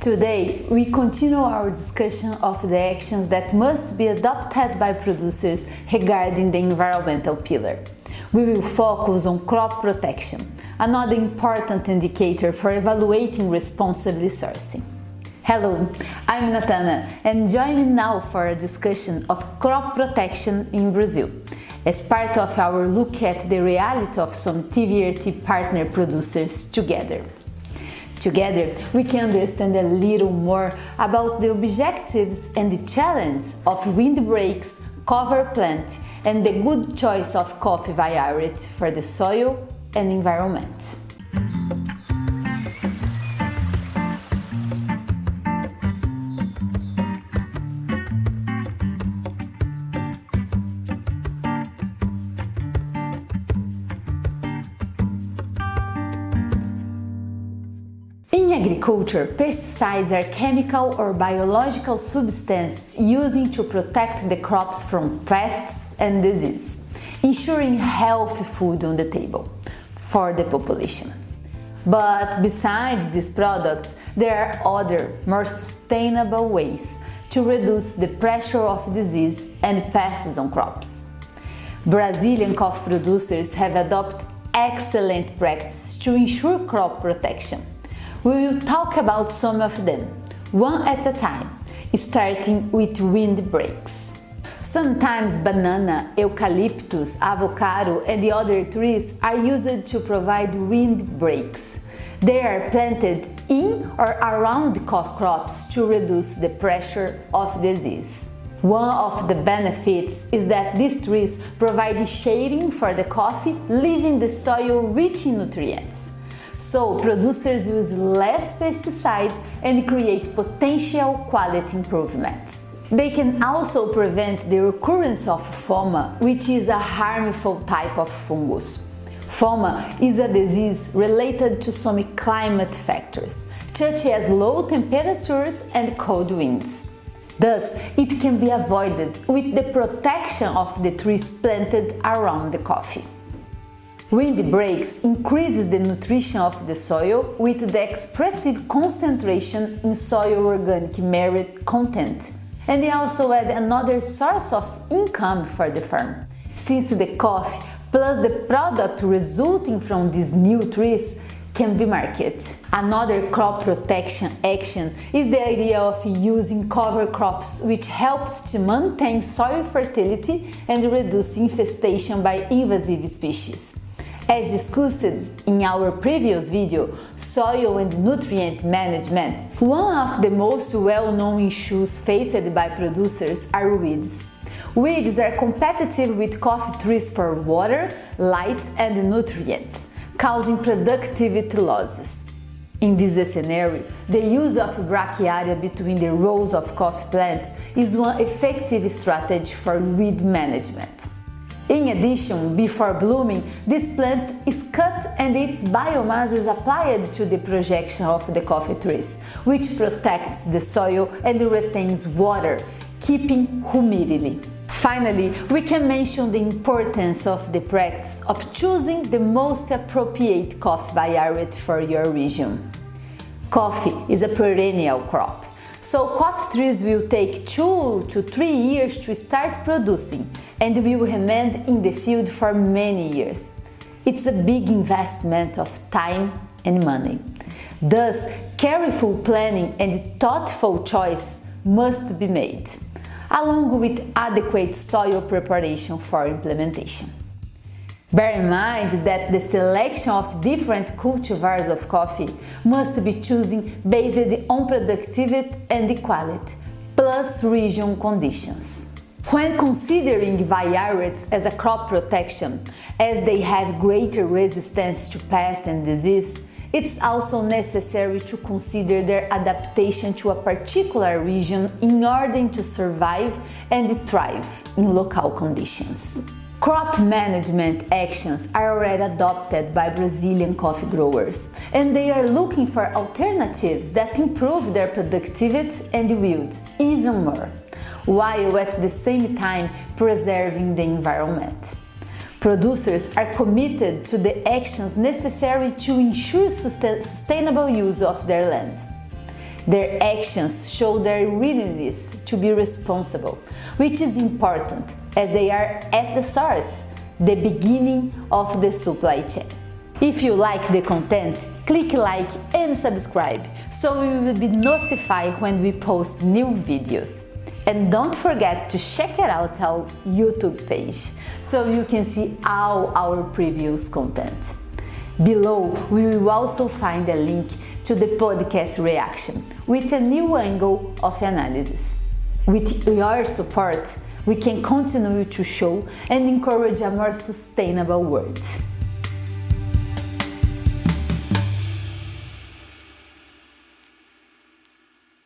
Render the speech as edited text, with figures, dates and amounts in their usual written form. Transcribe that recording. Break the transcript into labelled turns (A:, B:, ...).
A: Today, we continue our discussion of the actions that must be adopted by producers regarding the environmental pillar. We will focus on crop protection, another important indicator for evaluating responsibly sourcing. Hello, I'm Nathana, and join me now for a discussion of crop protection in Brazil, as part of our look at the reality of some TVRT partner producers together. Together, we can understand a little more about the objectives and the challenge of WINDBREAKS cover plant and the good choice of coffee variety for the soil and environment. In agriculture, pesticides are chemical or biological substances used to protect the crops from pests and disease, ensuring healthy food on the table for the population. But besides these products, there are other, more sustainable ways to reduce the pressure of disease and pests on crops. Brazilian coffee producers have adopted excellent practices to ensure crop protection. We will talk about some of them, one at a time, starting with windbreaks. Sometimes banana, eucalyptus, avocado and the other trees are used to provide windbreaks. They are planted in or around coffee crops to reduce the pressure of disease. One of the benefits is that these trees provide shading for the coffee, leaving the soil rich in nutrients. So producers use less pesticide and create potential quality improvements. They can also prevent the occurrence of FOMA, which is a harmful type of fungus. FOMA is a disease related to some climate factors, such as low temperatures and cold winds. Thus, it can be avoided with the protection of the trees planted around the coffee. Windbreaks increases the nutrition of the soil with the expressive concentration in soil organic matter content, and they also add another source of income for the farm, since the coffee plus the product resulting from these new trees can be marketed. Another crop protection action is the idea of using cover crops, which helps to maintain soil fertility and reduce infestation by invasive species. As discussed in our previous video, soil and nutrient management, one of the most well-known issues faced by producers are weeds. Weeds are competitive with coffee trees for water, light and nutrients, causing productivity losses. In this scenario, the use of brachiaria between the rows of coffee plants is one effective strategy for weed management. In addition, before blooming, this plant is cut and its biomass is applied to the projection of the coffee trees, which protects the soil and retains water, keeping humidity. Finally, we can mention the importance of the practice of choosing the most appropriate coffee variety for your region. Coffee is a perennial crop, so coffee trees will take 2 to 3 years to start producing and will remain in the field for many years. It's a big investment of time and money. Thus, careful planning and thoughtful choice must be made, along with adequate soil preparation for implementation. Bear in mind that the selection of different cultivars of coffee must be chosen based on productivity and quality, plus region conditions. When considering varieties as a crop protection, as they have greater resistance to pests and disease, it's also necessary to consider their adaptation to a particular region in order to survive and thrive in local conditions. Crop management actions are already adopted by Brazilian coffee growers, and they are looking for alternatives that improve their productivity and yield even more, while at the same time preserving the environment. Producers are committed to the actions necessary to ensure sustainable use of their land. Their actions show their willingness to be responsible, which is important as they are at the source, the beginning of the supply chain. If you like the content, click like and subscribe so you will be notified when we post new videos. And don't forget to check out our YouTube page so you can see all our previous content. Below, we will also find a link to the podcast reaction with a new angle of analysis. With your support, we can continue to show and encourage a more sustainable world.